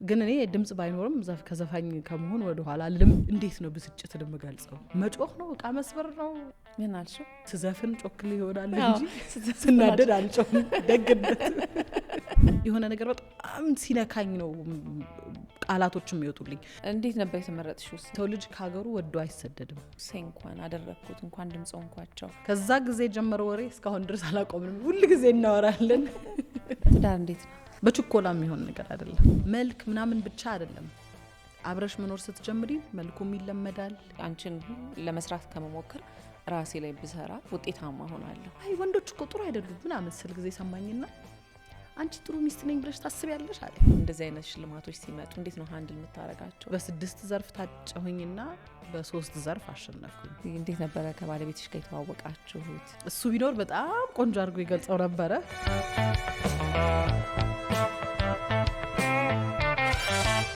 ግን እኔ ድምጽ ባይኖርም ከዘፋኝ ከመሆን ወደ ኋላ አልልም። እንዴት ነው ብስጭት እንደምገልጸው? መጮህ ነው? እቃ መስበር ነው? ምን አልሽው? ስዘፍን ጮክል ይሆናል እንጂ ስናደድ አልጮህም። ደግነት የሆነ ነገር በጣም ሲነካኝ ነው ቃላቶችም የሚወጡልኝ። እንዴት ነበር የተመረጥሽው? ሰው ልጅ ከሀገሩ ወዶ አይሰደድም። እንኳን አደረኩት እንኳን ድምጽ ሆንኳቸው። ከዛ ጊዜ ጀመረ ወሬ እስካሁን ድረስ አላቆምንም። ሁሉ ጊዜ እናወራለን። ትዳር እንዴት ነው? በችኮላ የሚሆን ነገር አይደለም። መልክ ምናምን ብቻ አይደለም። አብረሽ መኖር ስትጀምሪ መልኩም ይለመዳል። አንቺን ለመስራት ከመሞከር ራሴ ላይ ብሰራ ውጤታማ ሆናለሁ። አይ ወንዶች እኮ ጥሩ አይደሉም ምናምን ስል ጊዜ ሰማኝና አንቺ ጥሩ ሚስት ነኝ ብለሽ ታስቢያለሽ አለ። እንደዚህ አይነት ሽልማቶች ሲመጡ እንዴት ነው ሃንድል የምታረጋቸው? በ6 ዘርፍ ታጨሁኝና በ3 ዘርፍ አሸነፍኩኝ። እንዴት ነበረ ከባለቤትሽ ጋር የተዋወቃችሁት? እሱ ቢኖር በጣም ቆንጆ አድርጎ ይገልጸው ነበረ።